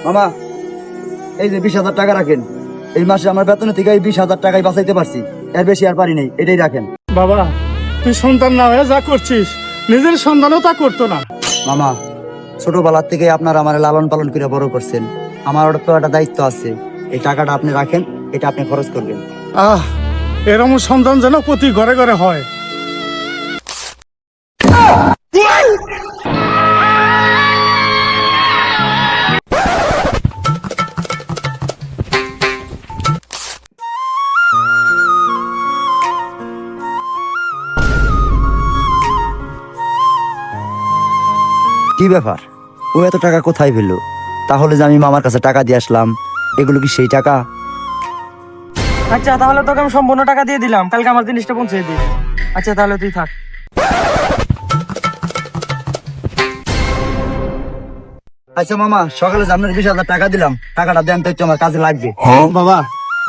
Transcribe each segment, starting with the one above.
মামা, এই যে 20,000 টাকা রাখেন। এই মাসে আমার বেতন থেকে এই 20,000 টাকাই বাঁচাইতে পারছি, এর বেশি আর পারি নাই, এটাই রাখেন। বাবা, তুই সন্তান না হয়ে যা করছিস, নিজের সন্তানও তা করতো না। মামা, ছোটবেলার থেকে আপনারা আমার লালন পালন করে বড় করছেন, আমার তো একটা দায়িত্ব আছে। এই টাকাটা আপনি রাখেন, এটা আপনি খরচ করবেন। এরম সন্তান যেন প্রতি ঘরে ঘরে হয়। কি ব্যাপার, ও এত টাকা কোথায় পেলো? তাহলে যে আমি মামার কাছে টাকা দিয়ে আসলাম, এগুলো কি সেই টাকা? আচ্ছা, তাহলে তোকে আমি সম্পূর্ণ টাকা দিয়ে দিলাম, কালকে আমার জিনিসটা পৌঁছে দিস। আচ্ছা, তাহলে তুই থাক। আচ্ছা মামা, সকালে যে আপনার 20,000 টাকা দিলাম, টাকাটা দেন তো, একটু আমার কাজে লাগবে। বাবা,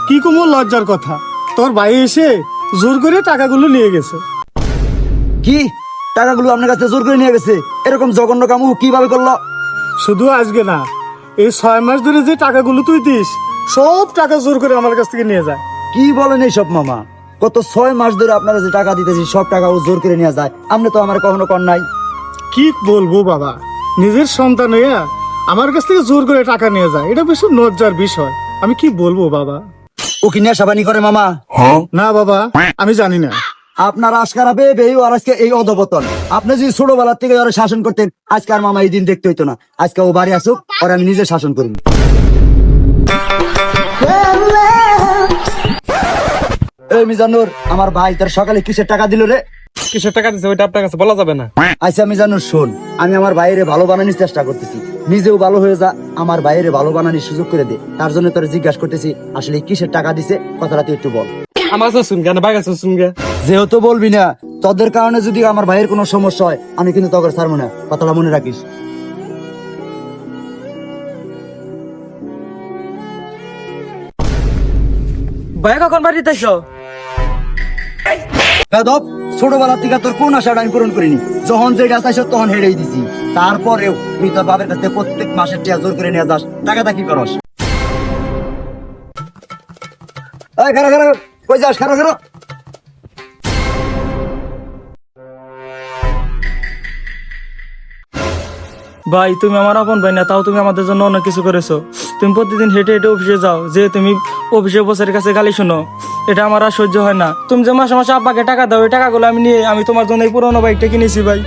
কি কুমো লজ্জার কথা, তোর ভাই এসে জোর করে টাকাগুলো নিয়ে গেছে। কি, টাকাগুলো আপনার কাছে জোর করে নিয়ে গেছে? এরকম জঘন্য কাম ও কিভাবে করলো? শুধু আজকে না, এই 6 মাস ধরে যে টাকাগুলো তুই দিস, সব টাকা জোর করে আমার কাছ থেকে নিয়ে যায়। কি বলেন এইসব মামা? গত 6 মাস ধরে আপনারা যে টাকা দিতেছি, সব টাকা ও জোর করে নিয়ে যায়। আপনি তো আমার কখনো কর নাই। কি বলবো বাবা, নিজের সন্তান হইয়া আমার কাছ থেকে জোর করে টাকা নিয়ে যায়, এটা বেশ লজ্জার বিষয়। আমি কি বলবো বাবা? ও কি নেশাবানি করে মামা? না বাবা, আমি জানি না। আপনার আজকারা বেয়ে আর আজকে এই অধপতন। আপনি যদি ছোটবেলার থেকে ওরা শাসন করতেন, আজকে আর মামা এই দিন দেখতে হইতো না। আজকে ও বাড়ি আসুক, আর আমি নিজে শাসন করব। এই মিজানুর, আমার ভাই তার সকালে কিসের টাকা দিল রে? কিসের টাকা দিচ্ছে ওইটা আপনার কাছে বলা যাবে না। আচ্ছা মিজানুর শোন, আমি আমার বাইরে ভালো বানানোর চেষ্টা করতেছি, নিজেও ভালো হয়ে যা, আমার বাইরে ভালো বানানোর সুযোগ করে দে। তার জন্য তোর জিজ্ঞাসা করতেছি, আসলে কিসের টাকা দিছে, কথাটা তুই একটু বল। আমার কাছে শুন কেন, ভাই কাছে শুন গে। যেহেতু বলবি না, তোদের কারণে যদি আমার ভাইয়ের কোনো সমস্যা হয়, আমি কিন্তু তোকে ছাড়বো না, কথাটা মনে রাখিস। ভাই কখন বাড়িতে এসো? বেদব, ছোটবেলা থেকে তোর কোন আশাটা আমি পূরণ করিনি। যখন যেটা চাইছ তখন হেরেই দিছি। তারপরেও তুই তোর বাবার কাছে প্রত্যেক মাসের টিয়া জোর করে নিয়ে যাস, টাকাটা কি করস? এই খারা খারা, কই যাস? খারা খারা। ভাই, তুমি আমার আপন ভাই না, তাও তুমি আমাদের জন্য অনেক কিছু করেছো। তুমি প্রতিদিন হেঁটে হেঁটে অফিসে যাও, যে তুমি অফিসে বসের কাছে গালি শোনো, এটা আমার আর সহ্য হয় না। তুমি যে মাসে মাসে আব্বাকে টাকা দাও, এই টাকাগুলো আমি নিয়ে আমি তোমার জন্য এই পুরোনো বাইকটা কিনেছি ভাই।